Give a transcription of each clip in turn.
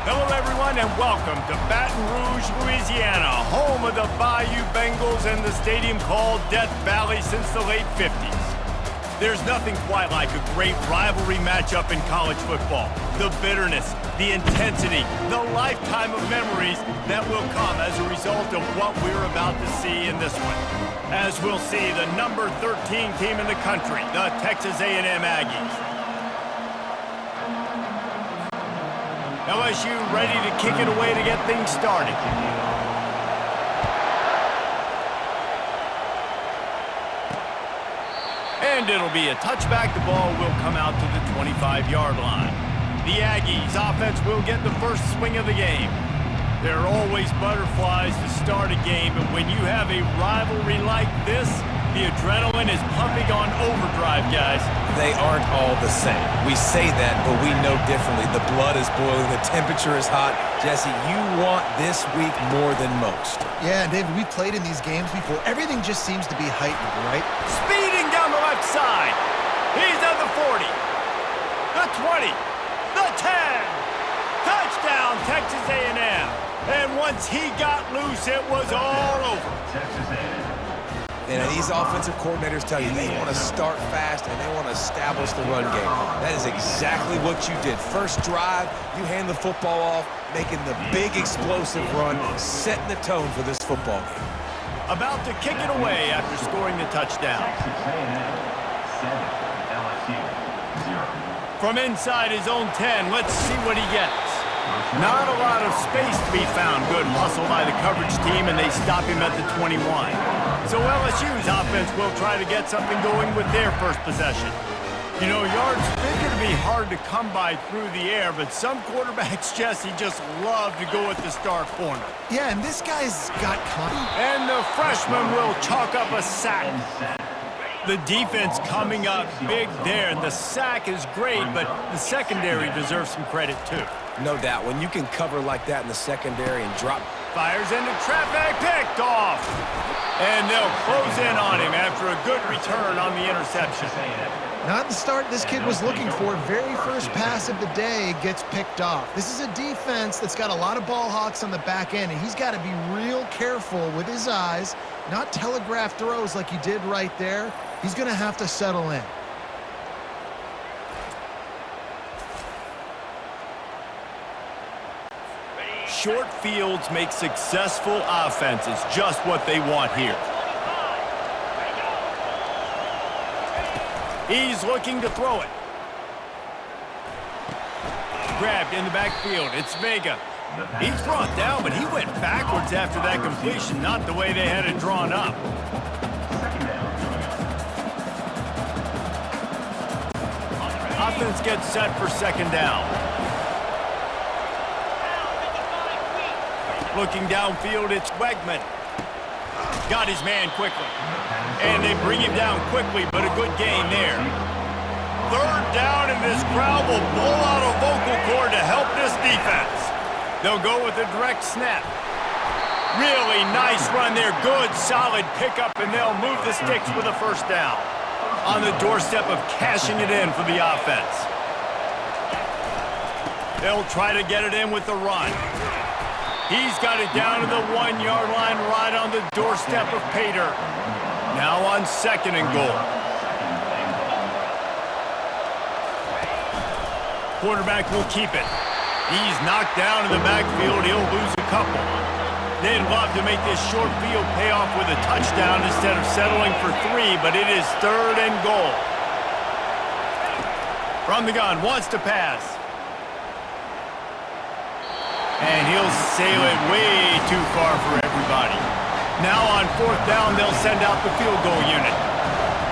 Hello, everyone, and welcome to Baton Rouge, Louisiana, home of the Bayou Bengals and the stadium called Death Valley since the late 50s. There's nothing quite like a great rivalry matchup in college football. The bitterness, the intensity, the lifetime of memories that will come as a result of what we're about to see in this one. As we'll see the number 13 team in the country, the Texas A&M Aggies. LSU ready to kick it away to get things started. And it'll be a touchback. The ball will come out to the 25-yard line. The Aggies offense will get the first swing of the game. There are always butterflies to start a game, but when you have a rivalry like this, the adrenaline is pumping on overdrive, guys. They aren't all the same. We say that, but we know differently. The blood is boiling. The temperature is hot. Jesse, you want this week more than most. Yeah, David, we played in these games before. Everything just seems to be heightened, right? Speeding down the left side. He's at the 40, the 20, the 10. Touchdown, Texas A&M. And once he got loose, it was all over. Texas A&M. And these offensive coordinators tell you they want to start fast and they want to establish the run game. That is exactly what you did. First drive, you hand the football off, making the big explosive run, setting the tone for this football game. About to kick it away after scoring the touchdown. From inside his own 10, let's see what he gets. Not a lot of space to be found. Good hustle by the coverage team, and they stop him at the 21. So LSU's offense will try to get something going with their first possession. You know, yards figure to be hard to come by through the air, but some quarterbacks, Jesse, just love to go at the star corner. Yeah, and this guy's got confidence. And the freshman will chalk up a sack. The defense coming up big there. The sack is great, but the secondary deserves some credit, too. No doubt. When you can cover like that in the secondary and drop. Fires into traffic, picked off. And they'll close in on him after a good return on the interception. Not the start this kid was looking for. Very first pass of the day gets picked off. This is a defense that's got a lot of ball hawks on the back end, and he's got to be real careful with his eyes, not telegraph throws like he did right there. He's going to have to settle in. Short fields make successful offenses just what they want here. He's looking to throw it. Grabbed in the backfield. It's Vega. He's brought down, but he went backwards after that completion, not the way they had it drawn up. Offense gets set for second down. Looking downfield, it's Wegman. Got his man quickly. And they bring him down quickly, but a good gain there. Third down, and this crowd will blow out a vocal cord to help this defense. They'll go with a direct snap. Really nice run there. Good, solid pickup, and they'll move the sticks with a first down. On the doorstep of cashing it in for the offense. They'll try to get it in with the run. He's got it down to the 1-yard line right on the doorstep of Pater. Now on second and goal. Quarterback will keep it. He's knocked down in the backfield. He'll lose a couple. They'd love to make this short field pay off with a touchdown instead of settling for 3, but it is third and goal. From the gun, wants to pass. And he'll sail it way too far for everybody. Now on fourth down, they'll send out the field goal unit.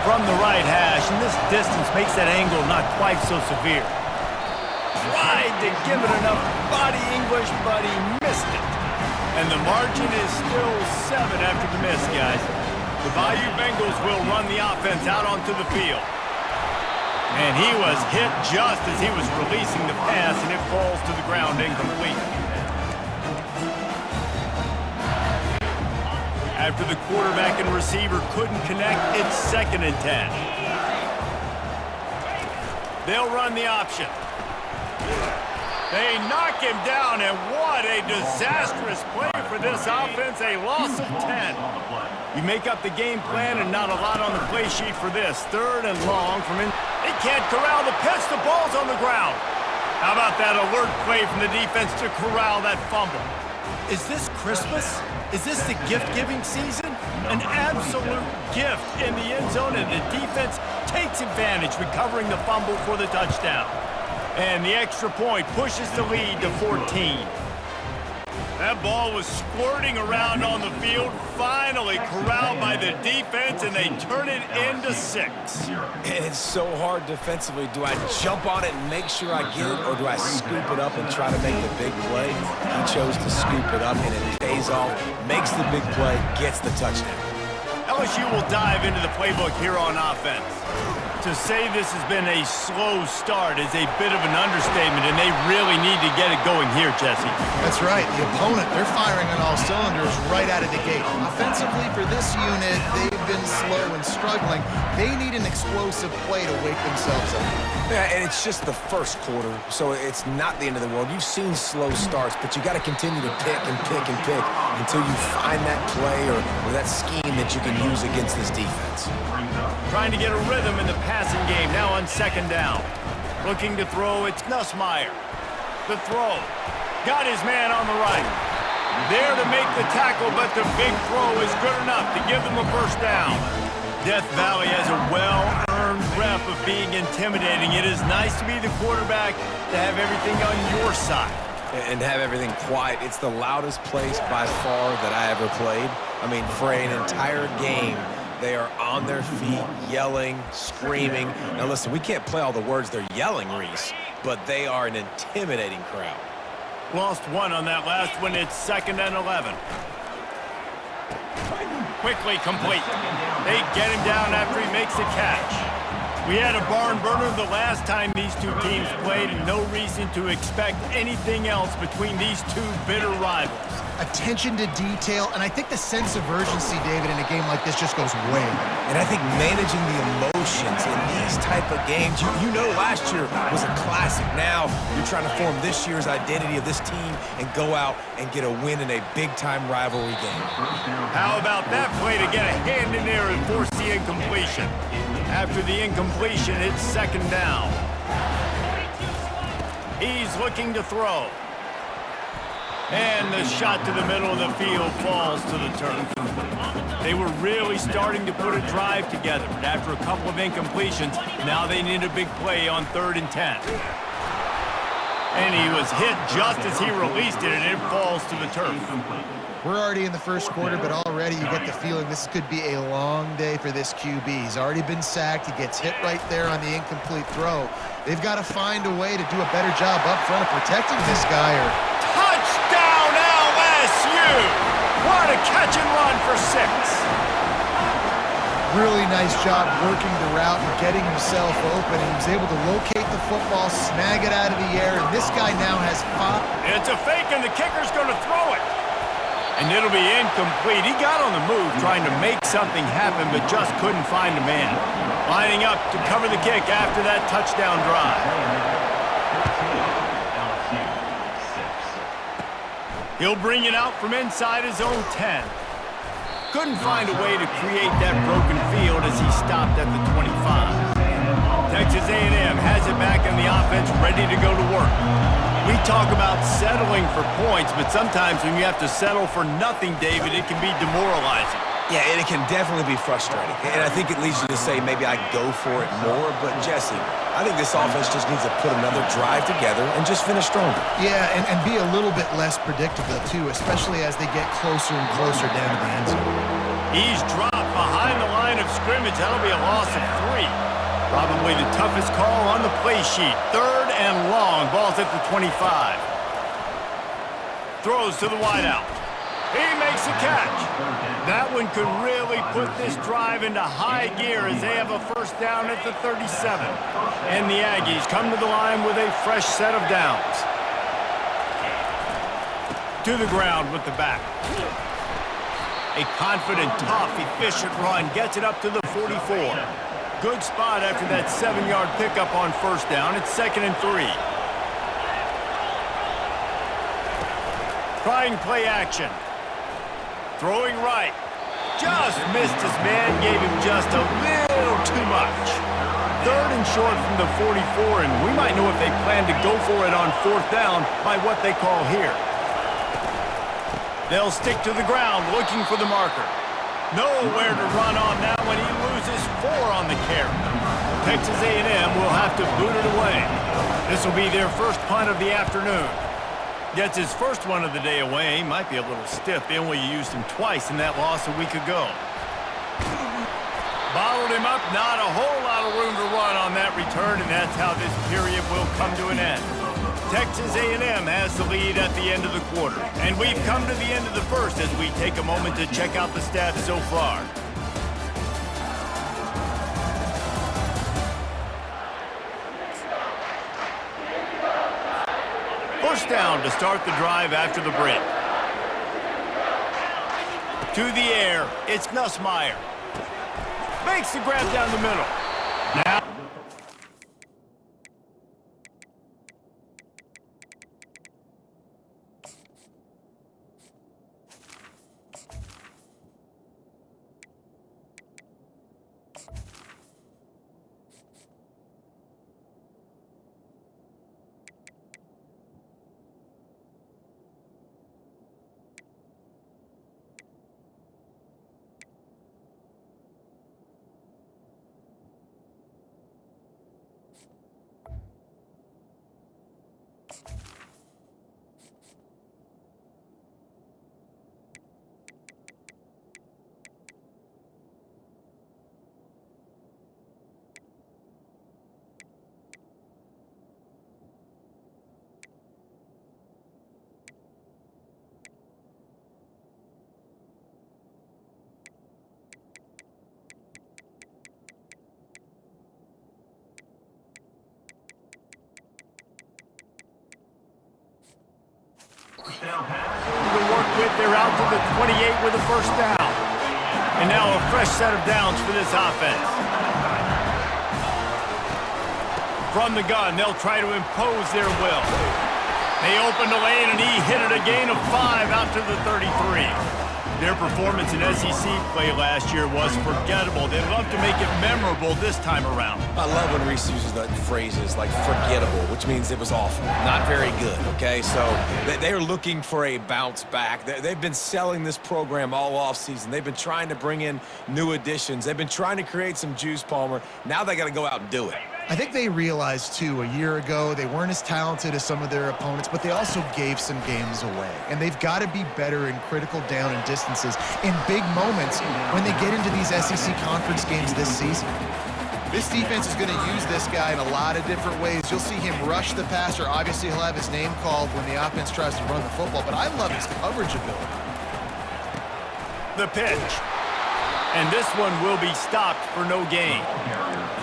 From the right hash, and this distance makes that angle not quite so severe. Tried to give it enough body English, but he missed it. And the margin is still 7 after the miss, guys. The Bayou Bengals will run the offense out onto the field. And he was hit just as he was releasing the pass, and it falls to the ground incomplete. After the quarterback and receiver couldn't connect, it's second and 10. They'll run the option. They knock him down, and what a disastrous play for this offense, a loss of 10. You make up the game plan and not a lot on the play sheet for this. 3rd and long from in. They can't corral the pitch. The ball's on the ground. How about that alert play from the defense to corral that fumble? Is this Christmas? Is this the gift-giving season? An absolute gift in the end zone, and the defense takes advantage, recovering the fumble for the touchdown. And the extra point pushes the lead to 14. That ball was squirting around on the field, finally corralled by the defense, and they turn it into 6. And it's so hard defensively. Do I jump on it and make sure I get it, or do I scoop it up and try to make the big play? He chose to scoop it up, and it pays off, makes the big play, gets the touchdown. LSU will dive into the playbook here on offense. To say this has been a slow start is a bit of an understatement, and they really need to get it going here, Jesse. That's right. The opponent, they're firing on all cylinders right out of the gate. Offensively, for this unit, they've been slow and struggling. They need an explosive play to wake themselves up. Yeah, and it's just the first quarter, so it's not the end of the world. You've seen slow starts, but you got to continue to pick and pick and pick until you find that play or that scheme that you can use against this defense. Trying to get a rhythm in the passing game, now on 2nd down. Looking to throw, it's Nussmeier. The throw. Got his man on the right. There to make the tackle, but the big throw is good enough to give them a 1st down. Death Valley has a well-earned rep of being intimidating. It is nice to be the quarterback, to have everything on your side. And have everything quiet. It's the loudest place by far that I ever played. I mean, for an entire game, they are on their feet, yelling, screaming. Now listen, we can't play all the words they're yelling, Reese, but they are an intimidating crowd. Lost 1 on that last one. It's 2nd and 11. Quickly complete. They get him down after he makes a catch. We had a barn burner the last time these two teams played, and no reason to expect anything else between these two bitter rivals. Attention to detail, and I think the sense of urgency, David, in a game like this just goes way. And I think managing the emotions in these type of games, you know last year was a classic. Now you're trying to form this year's identity of this team and go out and get a win in a big-time rivalry game. How about that play to get a hand in there and force the incompletion? After the incompletion, it's 2nd down. He's looking to throw. And the shot to the middle of the field falls to the turf. They were really starting to put a drive together. And after a couple of incompletions, now they need a big play on 3rd and 10. And he was hit just as he released it, and it falls to the turf. We're already in the 1st quarter, but already you get the feeling this could be a long day for this QB. He's already been sacked. He gets hit right there on the incomplete throw. They've got to find a way to do a better job up front of protecting this guy. Touchdown LSU! What a catch and run for 6. Really nice job working the route and getting himself open. He was able to locate the football, snag it out of the air, and this guy now has 5. It's a fake, and the kicker's going to throw it. And it'll be incomplete. He got on the move trying to make something happen, but just couldn't find a man. Lining up to cover the kick after that touchdown drive. He'll bring it out from inside his own 10. Couldn't find a way to create that broken field as he stopped at the 25. Texas A&M has it back in the offense, ready to go to work. We talk about settling for points, but sometimes when you have to settle for nothing, David, it can be demoralizing. Yeah, and it can definitely be frustrating. And I think it leads you to say maybe I go for it more. But, Jesse, I think this offense just needs to put another drive together and just finish stronger. Yeah, and be a little bit less predictable, too, especially as they get closer and closer down to the end zone. He's dropped behind the line of scrimmage. That'll be a loss of 3. Probably the toughest call on the play sheet. 3rd and long. Ball's at the 25. Throws to the wideout. He makes a catch. That one could really put this drive into high gear as they have a 1st down at the 37. And the Aggies come to the line with a fresh set of downs. To the ground with the back. A confident, tough, efficient run gets it up to the 44. Good spot after that 7-yard pickup on 1st down. It's 2nd and 3. Trying play action. Throwing right. Just missed his man, gave him just a little too much. 3rd and short from the 44, and we might know if they plan to go for it on 4th down by what they call here. They'll stick to the ground looking for the marker. Nowhere to run on that one. He loses 4 on the carry. Texas A&M will have to boot it away. This will be their first punt of the afternoon. Gets his first one of the day away. Might be a little stiff. They only used him twice in that loss a week ago. Bottled him up. Not a whole lot of room to run on that return, and that's how this period will come to an end. Texas A&M has the lead at the end of the quarter. And we've come to the end of the first as we take a moment to check out the stats so far. First down to start the drive after the break. To the air, it's Nussmeier. Makes the grab down the middle. Now. To work with, they're out to the 28 with a first down. And now a fresh set of downs for this offense. From the gun, they'll try to impose their will. They open the lane, and he hit it a gain of 5 out to the 33. Their performance in SEC play last year was forgettable. They'd love to make it memorable this time around. I love when Reese uses the phrases like forgettable, which means it was awful, not very good, okay? So they're looking for a bounce back. They've been selling this program all offseason. They've been trying to bring in new additions. They've been trying to create some juice, Palmer. Now they got to go out and do it. I think they realized, too, a year ago they weren't as talented as some of their opponents, but they also gave some games away. And they've got to be better in critical down and distances in big moments when they get into these SEC conference games this season. This defense is going to use this guy in a lot of different ways. You'll see him rush the passer. Obviously, he'll have his name called when the offense tries to run the football, but I love his coverage ability. The pitch. And this one will be stopped for no gain.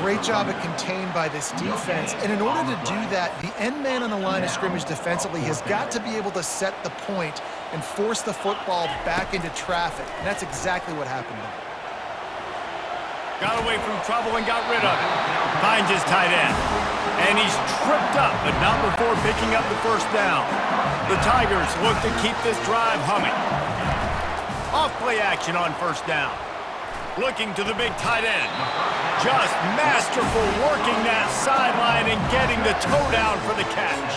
Great job at contained by this defense. And in order to do that, the end man on the line of scrimmage defensively has got to be able to set the point and force the football back into traffic. And that's exactly what happened there. Got away from trouble and got rid of it. Finds his tight end. And he's tripped up, but not before picking up the first down. The Tigers look to keep this drive humming. Off play action on first down. Looking to the big tight end. Just masterful working that sideline and getting the toe down for the catch.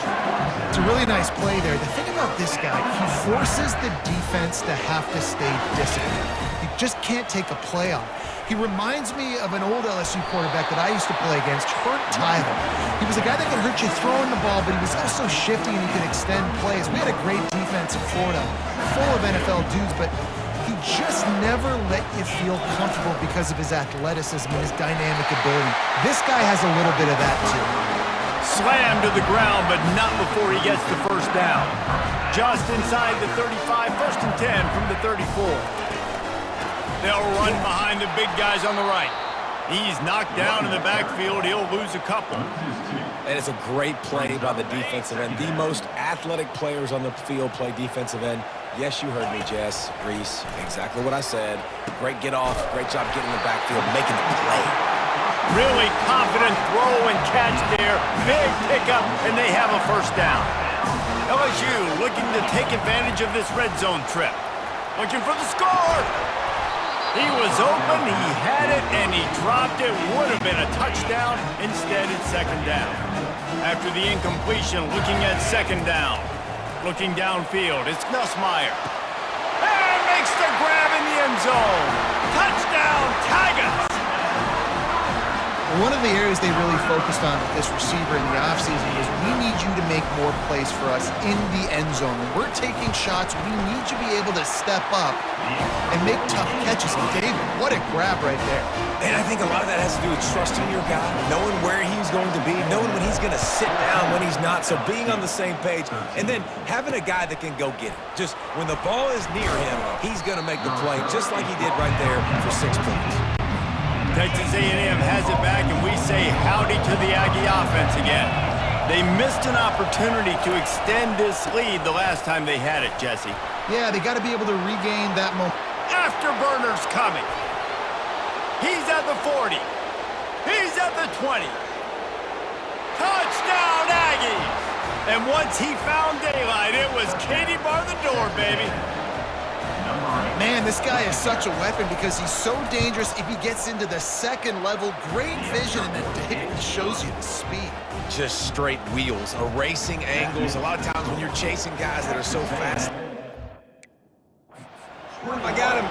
It's a really nice play there. The thing about this guy, he forces the defense to have to stay disciplined. You just can't take a play off. He reminds me of an old LSU quarterback that I used to play against, Hurt Tyler. He was a guy that could hurt you throwing the ball, but he was also shifty and he could extend plays. We had a great defense in Florida, full of NFL dudes, but he just never let you feel comfortable because of his athleticism and his dynamic ability. This guy has a little bit of that, too. Slammed to the ground, but not before he gets the first down. Just inside the 35, 1st and 10 from the 34. They'll run behind the big guys on the right. He's knocked down in the backfield. He'll lose a couple. And it's a great play by the defensive end. The most athletic players on the field play defensive end. Yes, you heard me, Jess, Reese. Exactly what I said. Great get off. Great job getting in the backfield, making the play. Really confident throw and catch there. Big pickup, and they have a first down. LSU looking to take advantage of this red zone trip. Looking for the score. He was open, he had it, and he dropped it. Would have been a touchdown. Instead, it's second down. After the incompletion, looking at second down. Looking downfield, it's Nussmeier. And makes the grab in the end zone. Touchdown, Tigers! One of the areas they really focused on with this receiver in the offseason was we need you to make more plays for us in the end zone. When we're taking shots, we need you to be able to step up and make tough catches. And David, what a grab right there. And I think a lot of that has to do with trusting your guy, knowing where he's going to be, knowing when he's going to sit down, when he's not, so being on the same page, and then having a guy that can go get it. Just when the ball is near him, he's going to make the play, just like he did right there for 6 points. Texas A&M has it back, and we say howdy to the Aggie offense again. They missed an opportunity to extend this lead the last time they had it, Jesse. Yeah, they got to be able to regain that momentum. Afterburner's coming. He's at the 40. He's at the 20. Touchdown, Aggies! And once he found daylight, it was Katie bar the door, baby. Man, this guy is such a weapon because he's so dangerous if he gets into the second level. Great vision, and then David shows you the speed. Just straight wheels, erasing angles. A lot of times when you're chasing guys that are so fast. I got him.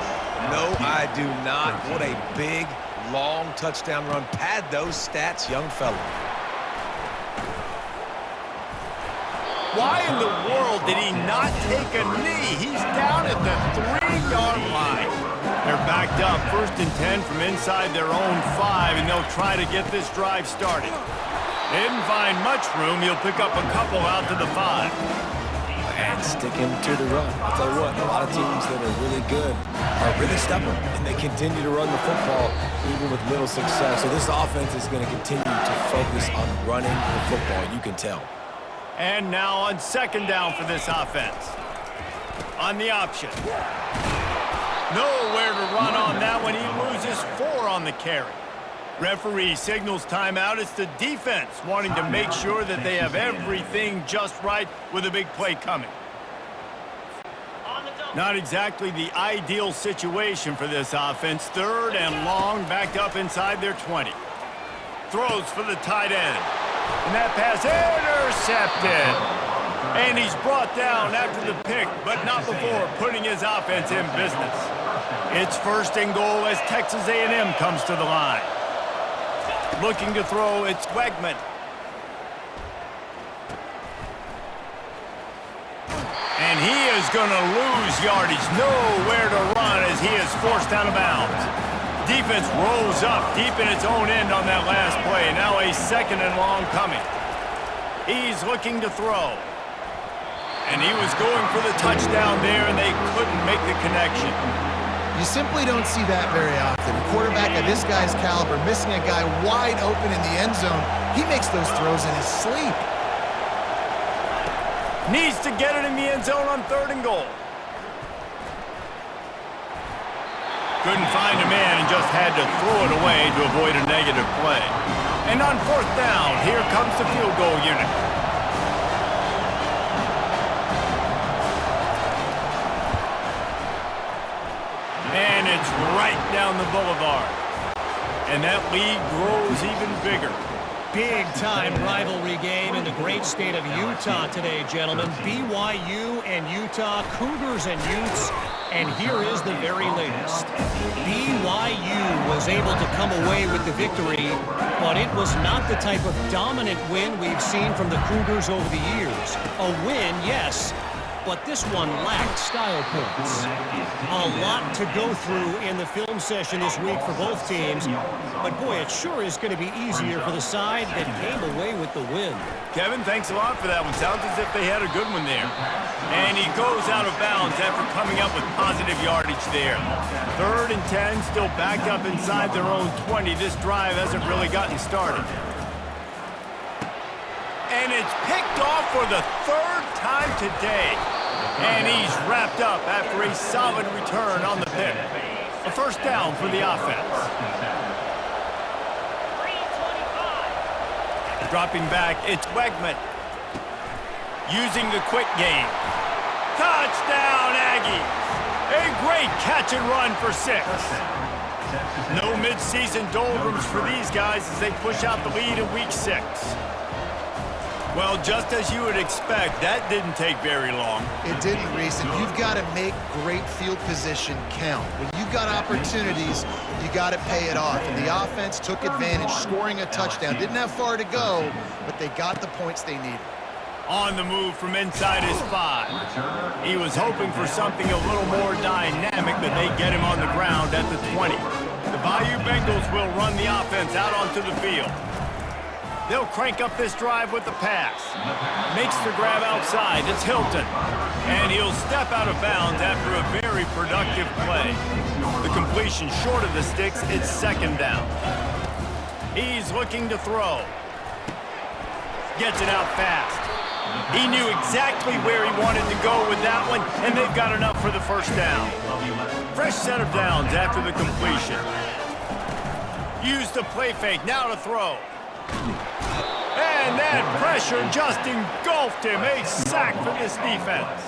No, I do not. What a big, long touchdown run. Pad those stats, young fella. Why in the world did he not take a knee? He's down at the 3-yard line. They're backed up, 1st and 10 from inside their own 5, and they'll try to get this drive started. They didn't find much room. He'll pick up a couple out to the 5. And sticking to the run. I'll tell you what, a lot of teams that are really good are really stubborn, and they continue to run the football even with little success. So this offense is going to continue to focus on running the football. You can tell. And now on second down for this offense. On the option. Nowhere to run on that one. He loses 4 on the carry. Referee signals timeout. It's the defense wanting to make sure that they have everything just right with a big play coming. Not exactly the ideal situation for this offense. 3rd and long, backed up inside their 20. Throws for the tight end. And that pass intercepted. And he's brought down after the pick, but not before putting his offense in business. It's 1st and goal as Texas A&M comes to the line. Looking to throw, it's Wegman. And he is going to lose yardage. Nowhere to run as he is forced out of bounds. Defense rolls up deep in its own end on that last play. Now a 2nd and long coming. He's looking to throw. And he was going for the touchdown there, and they couldn't make the connection. You simply don't see that very often. A quarterback of this guy's caliber missing a guy wide open in the end zone. He makes those throws in his sleep. Needs to get it in the end zone on 3rd and goal. Couldn't find a man and just had to throw it away to avoid a negative play. And on 4th down, here comes the field goal unit. And it's right down the boulevard. And that lead grows even bigger. Big-time rivalry game in the great state of Utah today, gentlemen. BYU and Utah, Cougars and Utes, and here is the very latest. BYU was able to come away with the victory, but it was not the type of dominant win we've seen from the Cougars over the years. A win, yes, but this one lacked style points. A lot to go through in the film session this week for both teams, but boy, it sure is going to be easier for the side that came away with the win. Kevin, thanks a lot for that one. Sounds as if they had a good one there. And he goes out of bounds after coming up with positive yardage there. 3rd and 10, still backed up inside their own 20. This drive hasn't really gotten started. And it's picked off for the 3rd time today. And he's wrapped up after a solid return on the pick. A 1st down for the offense. Dropping back, it's Wegman. using the quick game. Touchdown, Aggies! A great catch and run for 6. No midseason doldrums for these guys as they push out the lead in Week 6. Well, just as you would expect, that didn't take very long. It didn't, Reese, and you've got to make great field position count. When you've got opportunities, you got to pay it off. And the offense took advantage, scoring a touchdown. Didn't have far to go, but they got the points they needed. On the move from inside his 5. He was hoping for something a little more dynamic, but they get him on the ground at the 20. The Bayou Bengals will run the offense out onto the field. They'll crank up this drive with the pass. Makes the grab outside. It's Hilton. And he'll step out of bounds after a very productive play. The completion short of the sticks, it's 2nd down. He's looking to throw. Gets it out fast. He knew exactly where he wanted to go with that one, and they've got enough for the 1st down. Fresh set of downs after the completion. Use the play fake, now to throw. And that pressure just engulfed him. A sack for this defense.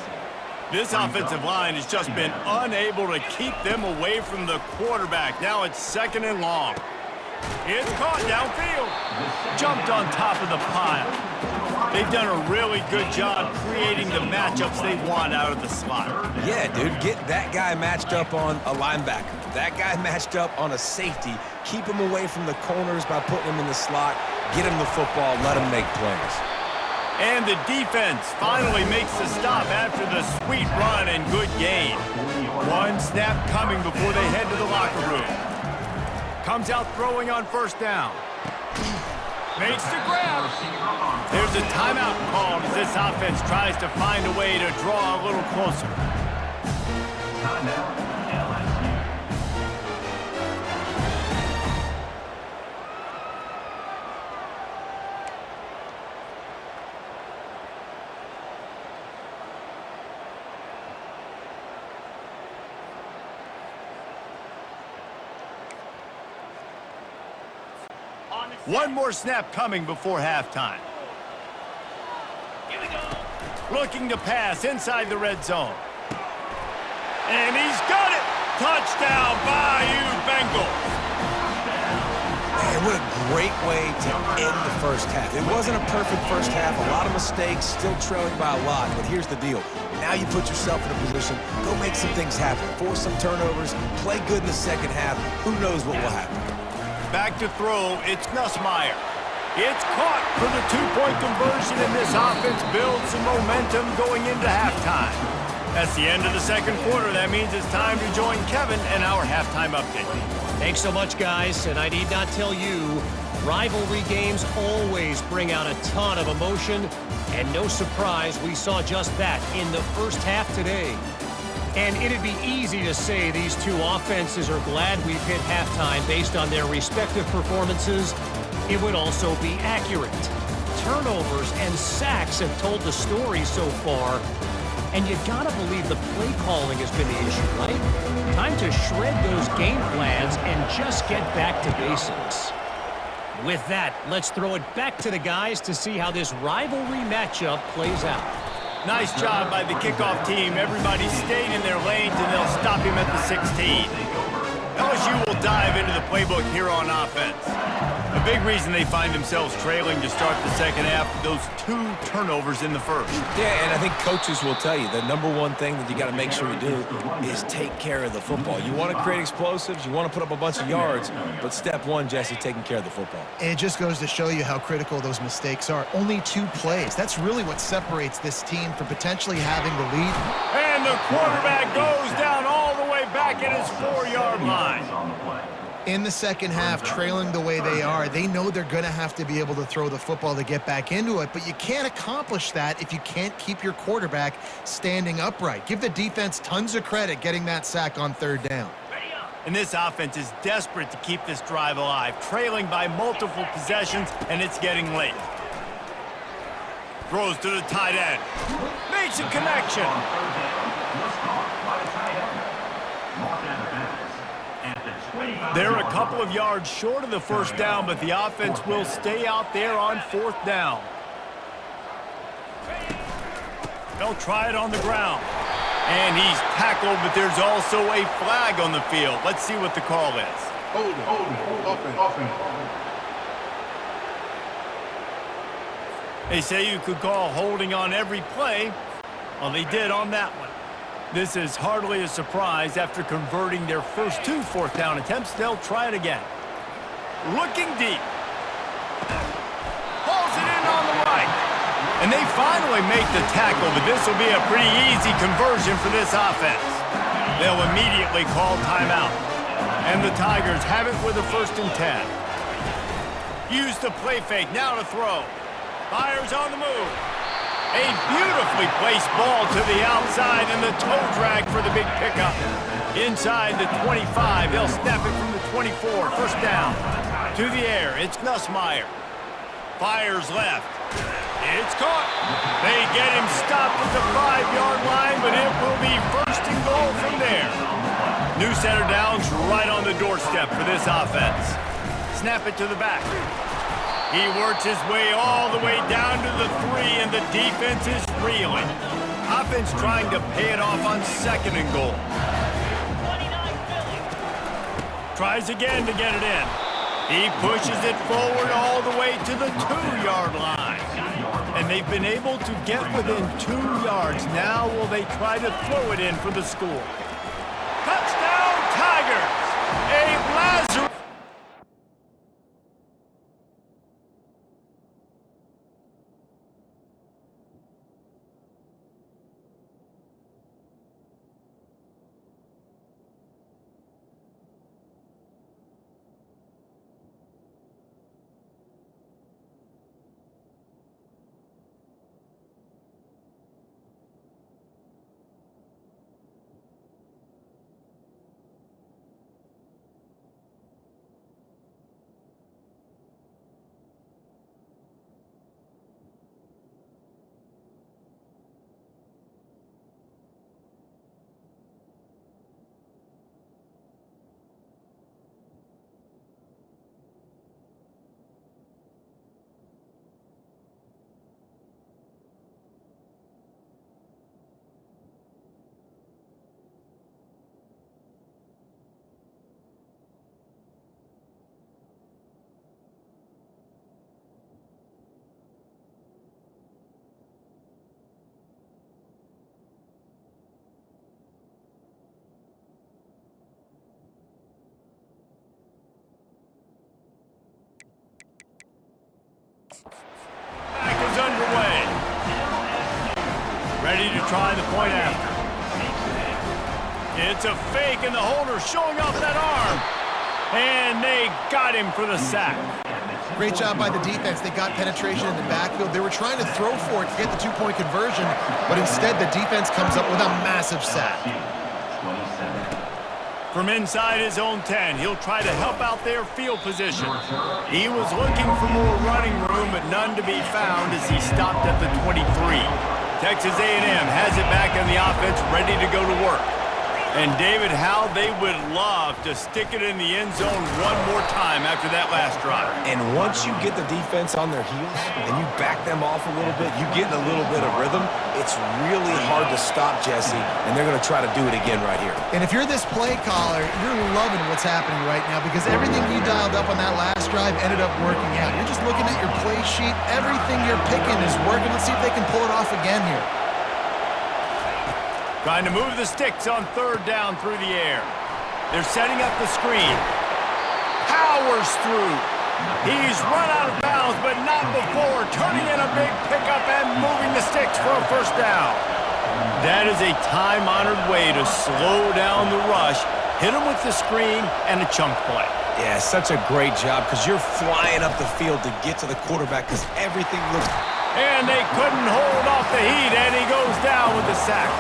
This offensive line has just been unable to keep them away from the quarterback. Now it's 2nd and long. It's caught downfield. Jumped on top of the pile. They've done a really good job creating the matchups they want out of the slot. Yeah, dude, get that guy matched up on a linebacker. That guy matched up on a safety. Keep him away from the corners by putting him in the slot. Get him the football, let him make plays. And the defense finally makes the stop after the sweet run and good gain. One snap coming before they head to the locker room. Comes out throwing on 1st down. Makes the grab. There's a timeout called as this offense tries to find a way to draw a little closer. One more snap coming before halftime. Looking to pass inside the red zone. And he's got it! Touchdown, Bayou Bengals! Man, what a great way to end the 1st half. It wasn't a perfect 1st half, a lot of mistakes, still trailing by a lot, but here's the deal. Now you put yourself in a position, go make some things happen, force some turnovers, play good in the 2nd half. Who knows what will happen? Back to throw, it's Nussmeier. It's caught for the 2-point conversion, and this offense builds some momentum going into halftime. That's the end of the 2nd quarter. That means it's time to join Kevin and our halftime update. Thanks so much, guys, and I need not tell you, rivalry games always bring out a ton of emotion, and no surprise, we saw just that in the 1st half today. And it'd be easy to say these two offenses are glad we've hit halftime based on their respective performances. It would also be accurate. Turnovers and sacks have told the story so far. And you gotta believe the play calling has been the issue, right? Time to shred those game plans and just get back to basics. With that, let's throw it back to the guys to see how this rivalry matchup plays out. Nice job by the kickoff team. Everybody stayed in their lanes, and they'll stop him at the 16. LSU will dive into the playbook here on offense. A big reason they find themselves trailing to start the 2nd half, those 2 turnovers in the 1st. Yeah, and I think coaches will tell you the #1 thing that you got to make sure you do is take care of the football. You want to create explosives, you want to put up a bunch of yards, but step 1, Jesse, taking care of the football. And it just goes to show you how critical those mistakes are. Only 2 plays. That's really what separates this team from potentially having the lead. And the quarterback goes down all the way back at his 4-yard line. In the 2nd half, trailing the way they are, they know they're going to have to be able to throw the football to get back into it, but you can't accomplish that if you can't keep your quarterback standing upright. Give the defense tons of credit getting that sack on 3rd down. And this offense is desperate to keep this drive alive, trailing by multiple possessions, and it's getting late. Throws to the tight end. Makes a connection. They're a couple of yards short of the 1st down, but the offense will stay out there on 4th down. They'll try it on the ground. And he's tackled, but there's also a flag on the field. Let's see what the call is. They say you could call holding on every play. Well, they did on that one. This is hardly a surprise. After converting their first 2 fourth-down attempts, they'll try it again. Looking deep. Hauls it in on the right. And they finally make the tackle, but this will be a pretty easy conversion for this offense. They'll immediately call timeout. And the Tigers have it with a 1st and 10. Use the play fake, now to throw. Fires on the move. A beautifully placed ball to the outside and the toe drag for the big pickup. Inside the 25, they'll snap it from the 24, 1st down. To the air, it's Nussmeier. Fires left. It's caught. They get him stopped at the 5-yard line, but it will be 1st and goal from there. New center downs right on the doorstep for this offense. Snap it to the back. He works his way all the way down to the 3, and the defense is reeling. Offense trying to pay it off on 2nd and goal. Tries again to get it in. He pushes it forward all the way to the 2-yard line. And they've been able to get within 2 yards. Now will they try to throw it in for the score? Touchdown, Tigers! A Lazarus. Back is underway. Ready to try the point after. It's a fake, and the holder showing off that arm. And they got him for the sack. Great job by the defense. They got penetration in the backfield. They were trying to throw for it to get the 2-point conversion, but instead the defense comes up with a massive sack. From inside his own 10, he'll try to help out their field position. He was looking for more running room, but none to be found as he stopped at the 23. Texas A&M has it back on the offense, ready to go to work. And David, how they would love to stick it in the end zone one more time after that last drive. And once you get the defense on their heels and you back them off a little bit, you get in a little bit of rhythm, it's really hard to stop Jesse, and they're going to try to do it again right here. And if you're this play caller, you're loving what's happening right now because everything you dialed up on that last drive ended up working out. You're just looking at your play sheet. Everything you're picking is working. Let's see if they can pull it off again here. Trying to move the sticks on 3rd down through the air. They're setting up the screen. Powers through. He's run out of bounds, but not before turning in a big pickup and moving the sticks for a 1st down. That is a time-honored way to slow down the rush, hit him with the screen, and a chunk play. Yeah, such a great job because you're flying up the field to get to the quarterback because everything looks... And they couldn't hold off the heat, and he goes down with the sack.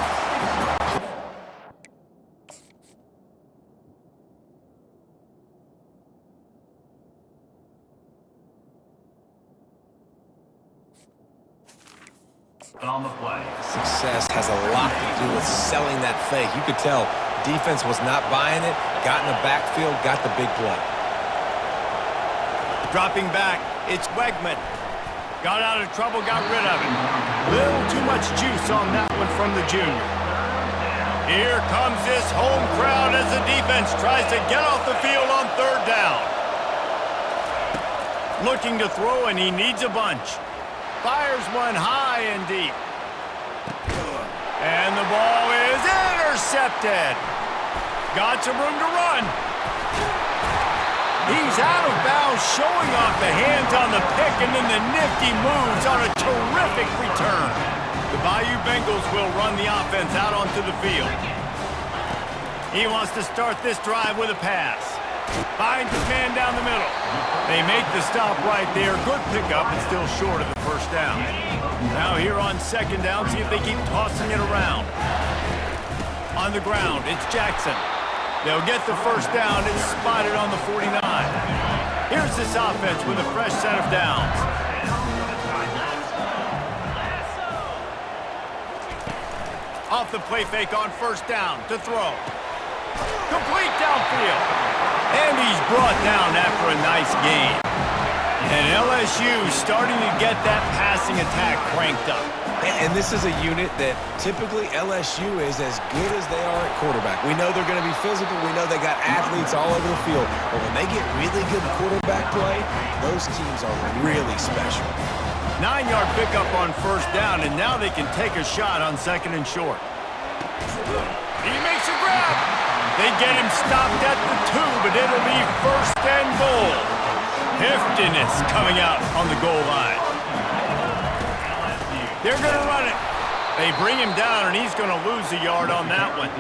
On the play. Success has a lot to do with selling that fake. You could tell defense was not buying it, got in the backfield, got the big play. Dropping back, it's Wegman. Got out of trouble, got rid of it. Little too much juice on that one from the junior. Here comes this home crowd as the defense tries to get off the field on third down. Looking to throw, and he needs a bunch. Fires one high and deep. And the ball is intercepted. Got some room to run. He's out of bounds, showing off the hands on the pick, and then the nifty moves on a terrific return. The Bayou Bengals will run the offense out onto the field. He wants to start this drive with a pass. Finds his man down the middle. They make the stop right there. Good pickup, but still short of the first down. Now here on second down, see if they keep tossing it around. On the ground, it's Jackson. They'll get the first down. It's spotted on the 49. Here's this offense with a fresh set of downs. Off the play fake on first down to throw. Complete downfield. And he's brought down after a nice gain. And LSU starting to get that passing attack cranked up. And this is a unit that typically LSU is as good as they are at quarterback. We know they're going to be physical. We know they got athletes all over the field. But when they get really good quarterback play, those teams are really special. 9-yard pickup on first down, and now they can take a shot on second and short. He makes a grab. They get him stopped at the 2, but it'll be first and goal. Heftiness coming out on the goal line. They're going to run it. They bring him down, and he's going to lose a yard on that one.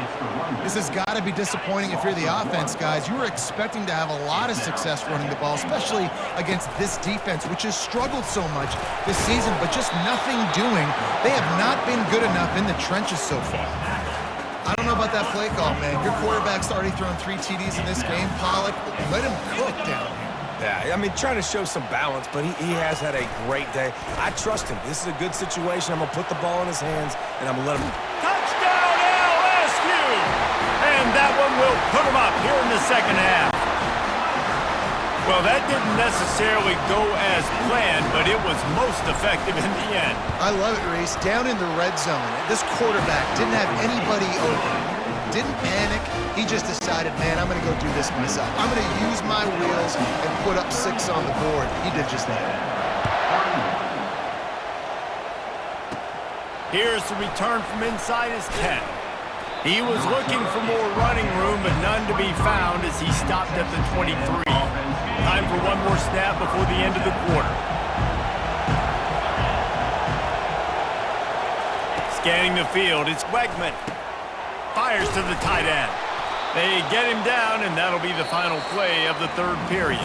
This has got to be disappointing if you're the offense, guys. You were expecting to have a lot of success running the ball, especially against this defense, which has struggled so much this season, but just nothing doing. They have not been good enough in the trenches so far. I don't know about that play call, man. Your quarterback's already thrown 3 TDs in this game. Pollock, let him cook down here. Yeah, I mean, trying to show some balance, but he has had a great day. I trust him. This is a good situation. I'm going to put the ball in his hands, and I'm going to let him... Touchdown, LSU! And that one will put him up here in the second half. Well, that didn't necessarily go as planned, but it was most effective in the end. I love it, Reese. Down in the red zone, this quarterback didn't have anybody open. Didn't panic. He just decided, man, I'm going to go do this myself. I'm going to use my wheels and put up 6 on the board. He did just that. Here's the return from inside his 10. He was looking for more running room, but none to be found as he stopped at the 23. Time for one more snap before the end of the quarter. Scanning the field, it's Wegman. Fires to the tight end. They get him down, and that'll be the final play of the third period.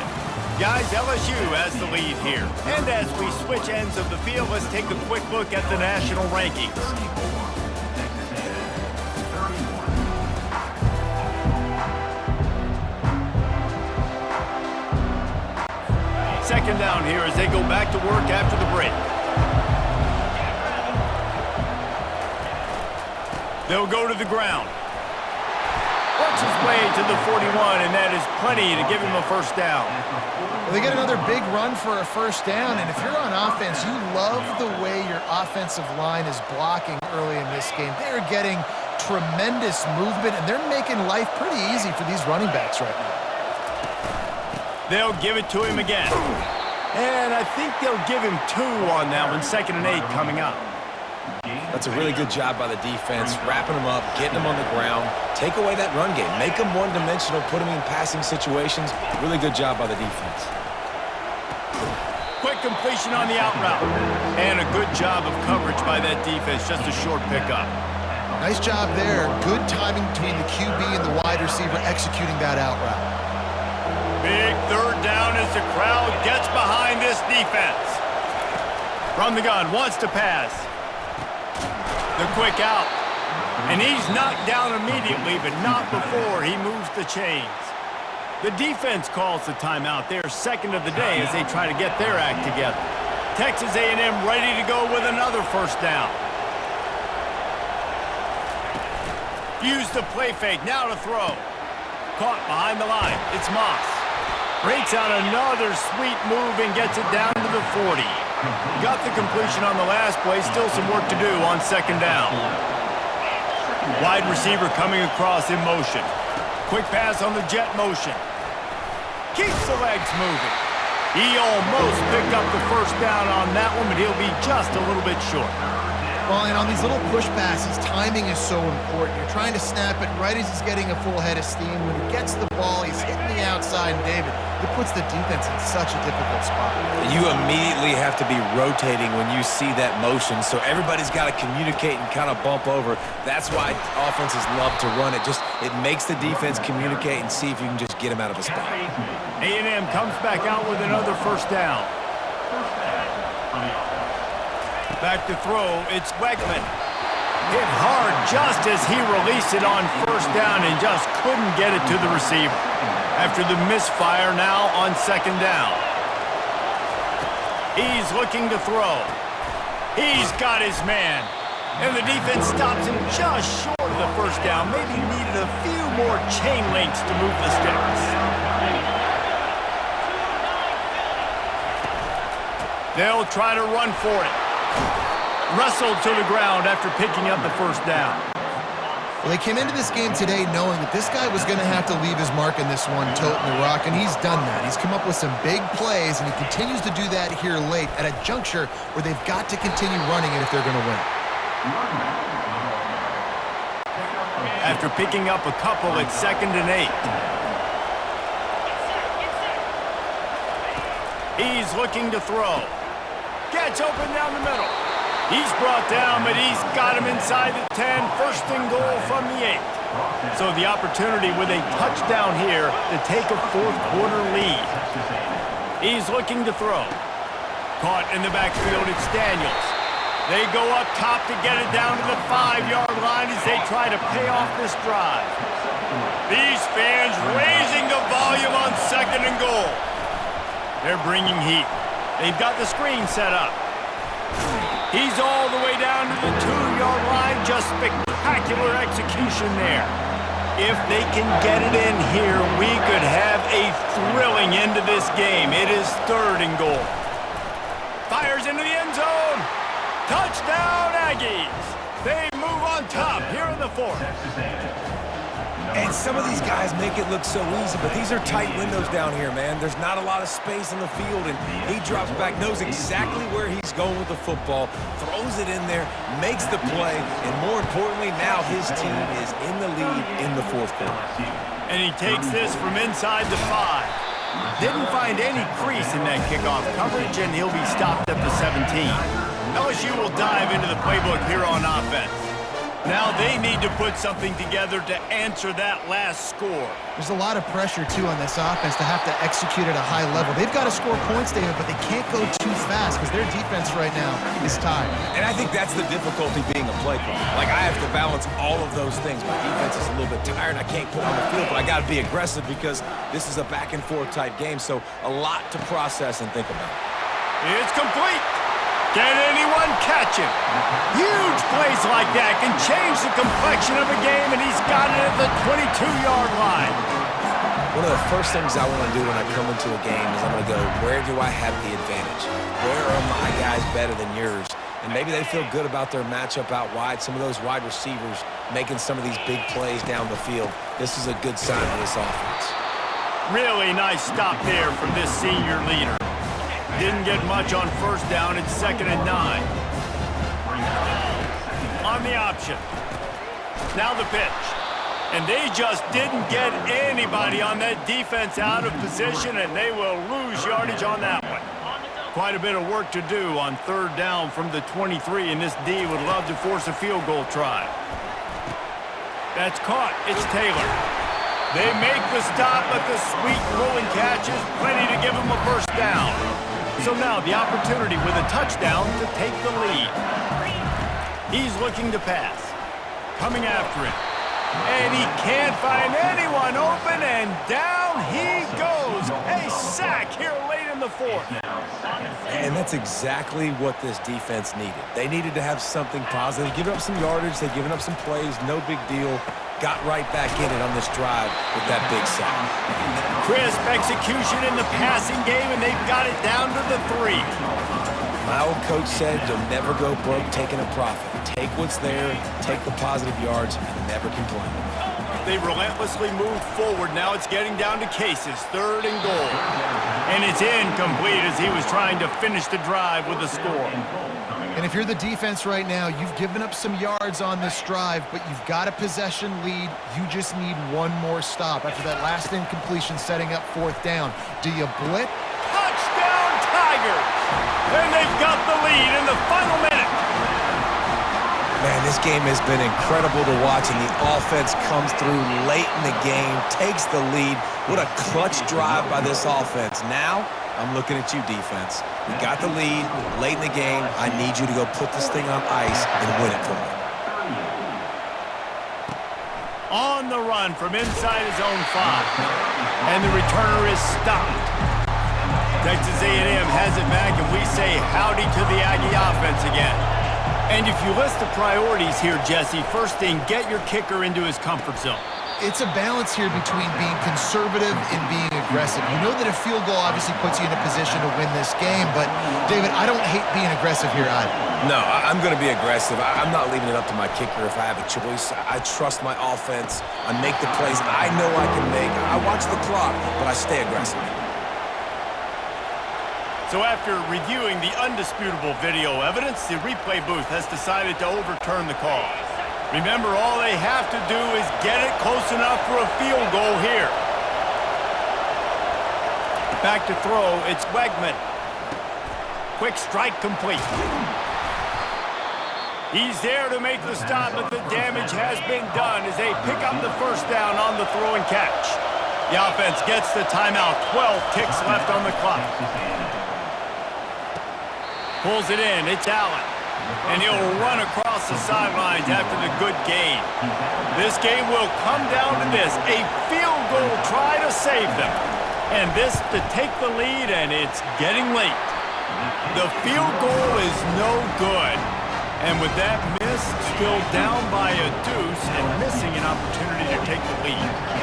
Guys, LSU has the lead here. And as we switch ends of the field, let's take a quick look at the national rankings. Second down here as they go back to work after the break. They'll go to the ground. Works his way to the 41, and that is plenty to give him a first down. Well, they get another big run for a first down, and if you're on offense, you love the way your offensive line is blocking early in this game. They're getting tremendous movement, and they're making life pretty easy for these running backs right now. They'll give it to him again. And I think they'll give him 2 on that one, 2nd and 8 coming up. That's a really good job by the defense, wrapping them up, getting them on the ground, take away that run game, make them one-dimensional, put them in passing situations. Really good job by the defense. Quick completion on the out route. And a good job of coverage by that defense, just a short pickup. Nice job there. Good timing between the QB and the wide receiver executing that out route. Big third down as the crowd gets behind this defense. From the gun, wants to pass. The quick out. And he's knocked down immediately, but not before he moves the chains. The defense calls the timeout. They're second of the day as they try to get their act together. Texas A&M ready to go with another first down. Use the play fake, now to throw. Caught behind the line, it's Moss. Breaks out another sweet move and gets it down to the 40. Got the completion on the last play. Still some work to do on second down. Wide receiver coming across in motion. Quick pass on the jet motion. Keeps the legs moving. He almost picked up the first down on that one, but he'll be just a little bit short. Well, and on these little push passes, timing is so important. You're trying to snap it right as he's getting a full head of steam. When he gets the ball, he's hitting the outside, and David, it puts the defense in such a difficult spot. You immediately have to be rotating when you see that motion, so everybody's got to communicate and kind of bump over. That's why offenses love to run it. It makes the defense communicate and see if you can just get him out of a spot. A&M comes back out with another first down. Back to throw, it's Weigman. Hit hard just as he released it on first down and just couldn't get it to the receiver. After the misfire now on second down. He's looking to throw. He's got his man. And the defense stops him just short of the first down. Maybe needed a few more chain links to move the sticks. They'll try to run for it. Wrestled to the ground after picking up the first down. Well, they came into this game today knowing that this guy was going to have to leave his mark in this one, toting the rock, and he's done that. He's come up with some big plays, and he continues to do that here late at a juncture where they've got to continue running it if they're going to win. After picking up a couple at 2nd and 8. He's looking to throw. Gets open down the middle. He's brought down, but he's got him inside the 10. First and goal from the 8. So the opportunity with a touchdown here to take a fourth-quarter lead. He's looking to throw. Caught in the backfield, it's Daniels. They go up top to get it down to the 5-yard line as they try to pay off this drive. These fans raising the volume on 2nd and goal. They're bringing heat. They've got the screen set up. He's all the way down to the 2-yard line. Just spectacular execution there. If they can get it in here, we could have a thrilling end to this game. It is 3rd and goal. Fires into the end zone. Touchdown, Aggies. They move on top here in the 4th. And some of these guys make it look so easy, but these are tight windows down here, man. There's not a lot of space in the field, and he drops back, knows exactly where he's going with the football, throws it in there, makes the play, and more importantly, now his team is in the lead in the 4th quarter. And he takes this from inside the 5. Didn't find any crease in that kickoff coverage, and he'll be stopped at the 17. LSU will dive into the playbook here on offense. Now they need to put something together to answer that last score. There's a lot of pressure, too, on this offense to have to execute at a high level. They've got to score points, David, but they can't go too fast because their defense right now is tired. And I think that's the difficulty being a play caller. Like, I have to balance all of those things. My defense is a little bit tired. I can't put on the field, but I got to be aggressive because this is a back-and-forth type game, so a lot to process and think about. It's complete. Can anyone catch him? Huge plays like that can change the complexion of a game, and he's got it at the 22-yard line. One of the first things I want to do when I come into a game is I'm going to go, where do I have the advantage? Where are my guys better than yours? And maybe they feel good about their matchup out wide. Some of those wide receivers making some of these big plays down the field. This is a good sign for this offense. Really nice stop there from this senior leader. Didn't get much on first down. It's 2nd and 9. On the option. Now the pitch. And they just didn't get anybody on that defense out of position, and they will lose yardage on that one. Quite a bit of work to do on 3rd down from the 23, and this D would love to force a field goal try. That's caught. It's Taylor. They make the stop, but the sweet rolling catch is plenty to give them a first down. So now the opportunity with a touchdown to take the lead. He's looking to pass. Coming after him. And he can't find anyone open, and down he goes. A sack here late in the 4th. And that's exactly what this defense needed. They needed to have something positive. Giving up some yardage, they've given up some plays, no big deal. Got right back in it on this drive with that big sack. Crisp execution in the passing game, and they've got it down to the 3. My old coach said you'll never go broke taking a profit. Take what's there, take the positive yards, and never complain. They relentlessly moved forward. Now it's getting down to Cases, 3rd and goal. And it's incomplete as he was trying to finish the drive with a score. And if you're the defense right now, you've given up some yards on this drive, but you've got a possession lead. You just need one more stop after that last incompletion setting up 4th down. Do you blitz? Touchdown Tigers! And they've got the lead in the final minute. Man, this game has been incredible to watch, and the offense comes through late in the game, takes the lead. What a clutch drive by this offense. Now, I'm looking at you, defense. We got the lead late in the game. I need you to go put this thing on ice and win it for me. On the run from inside his own 5. And the returner is stopped. Texas A&M has it back, and we say howdy to the Aggie offense again. And if you list the priorities here, Jesse, first thing, get your kicker into his comfort zone. It's a balance here between being conservative and being aggressive. You know that a field goal obviously puts you in a position to win this game, but, David, I don't hate being aggressive here either. No, I'm going to be aggressive. I'm not leaving it up to my kicker if I have a choice. I trust my offense. I make the plays I know I can make. I watch the clock, but I stay aggressive. So after reviewing the undisputable video evidence, the replay booth has decided to overturn the call. Remember, all they have to do is get it close enough for a field goal here. Back to throw, it's Wegman. Quick strike complete. He's there to make the stop, but the damage has been done as they pick up the 1st down on the throw and catch. The offense gets the timeout, 12 ticks left on the clock. Pulls it in, it's Allen. And he'll run across the sidelines after the good gain. This game will come down to this, a field goal try to save them. And this to take the lead, and it's getting late. The field goal is no good. And with that miss, still down by a deuce and missing an opportunity to take the lead.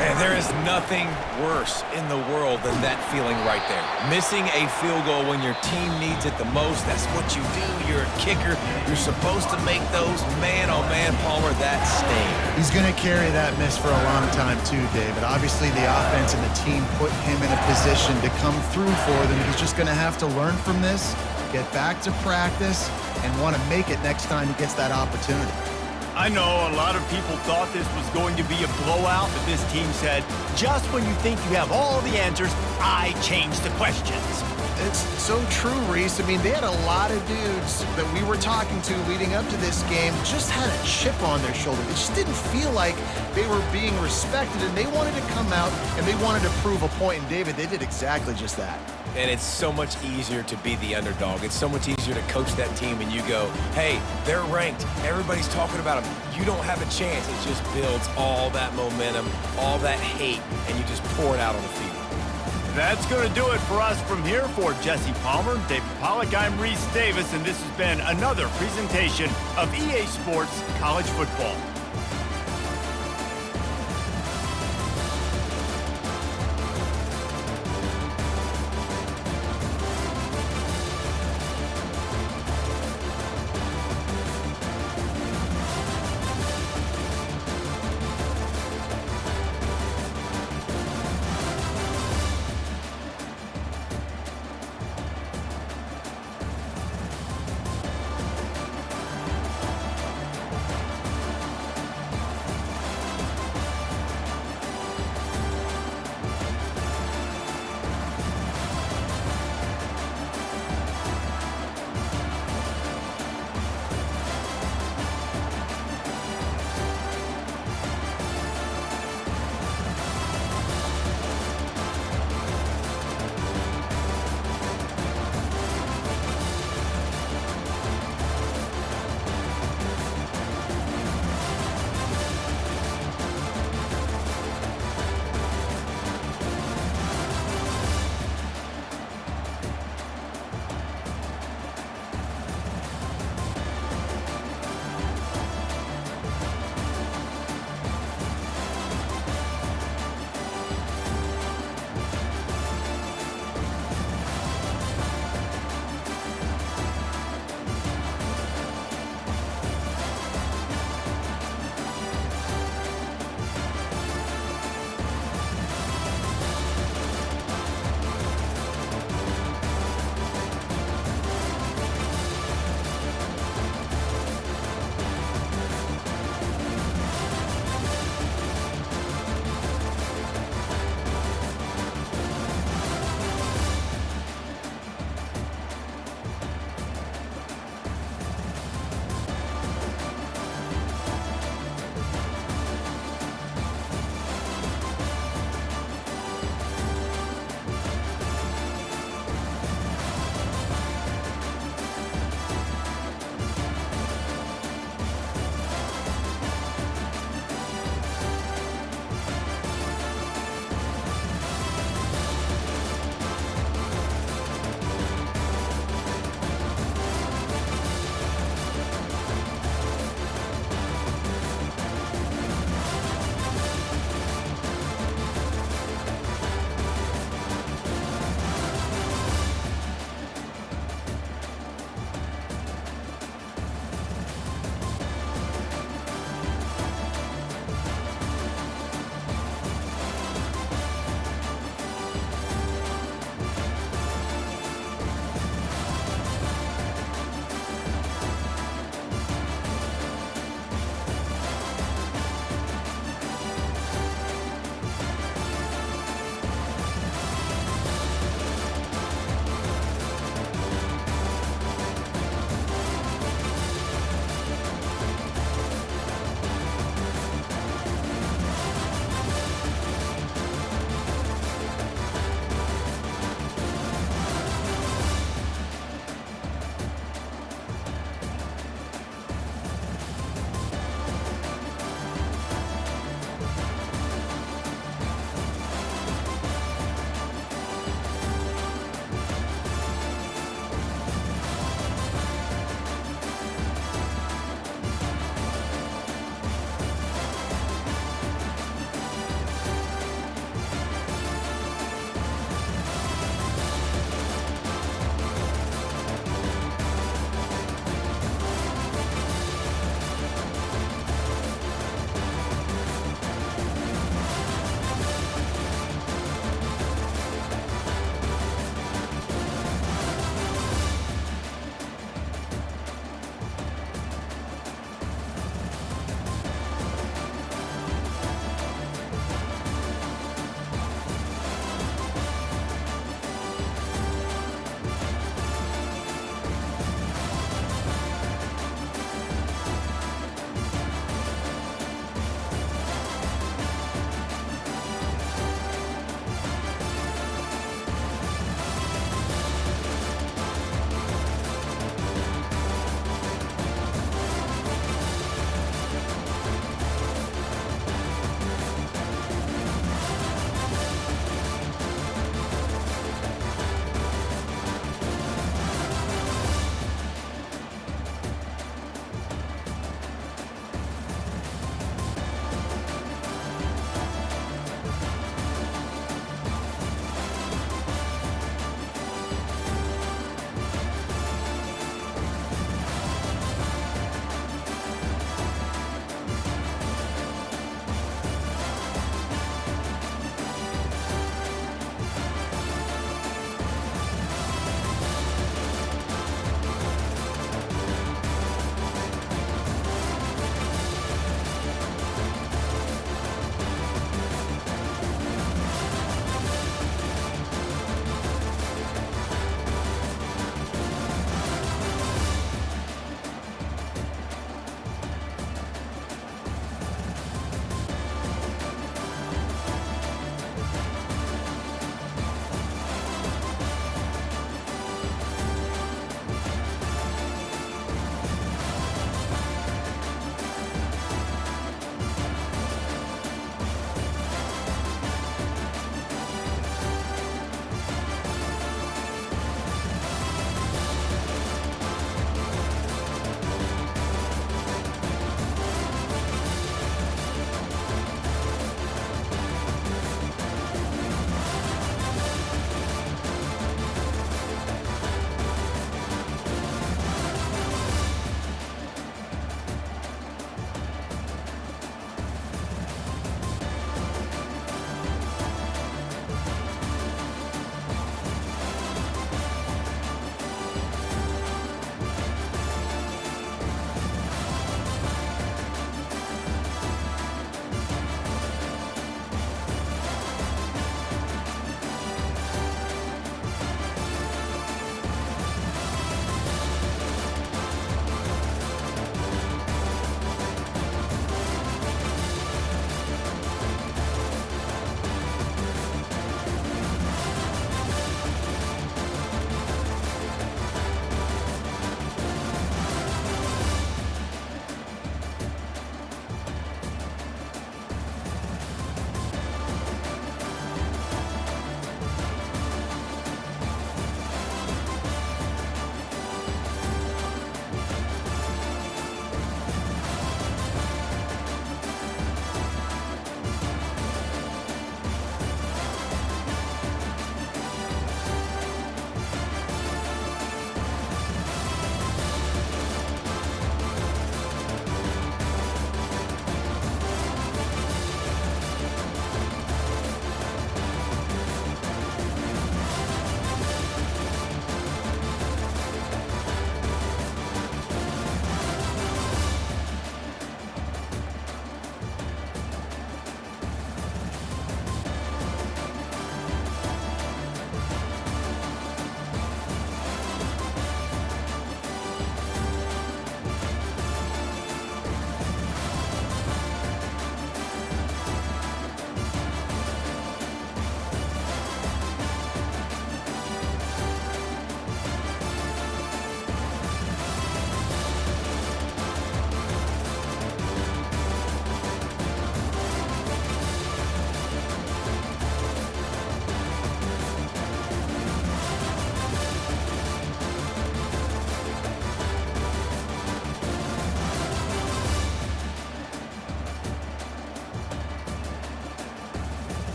Man, there is nothing worse in the world than that feeling right there. Missing a field goal when your team needs it the most, that's what you do. You're a kicker. You're supposed to make those. Man, oh man, Palmer, that sting. He's going to carry that miss for a long time too, David. Obviously, the offense and the team put him in a position to come through for them. He's just going to have to learn from this, get back to practice, and want to make it next time he gets that opportunity. I know a lot of people thought this was going to be a blowout, but this team said, just when you think you have all the answers, I change the questions. It's so true, Reese. I mean, they had a lot of dudes that we were talking to leading up to this game just had a chip on their shoulder. It just didn't feel like they were being respected, and they wanted to come out and they wanted to prove a point. And David, they did exactly just that. And it's so much easier to be the underdog. It's so much easier to coach that team and you go, hey, they're ranked. Everybody's talking about them. You don't have a chance. It just builds all that momentum, all that hate, and you just pour it out on the field. That's going to do it for us from here. For Jesse Palmer, David Pollack, I'm Reese Davis, and this has been another presentation of EA Sports College Football.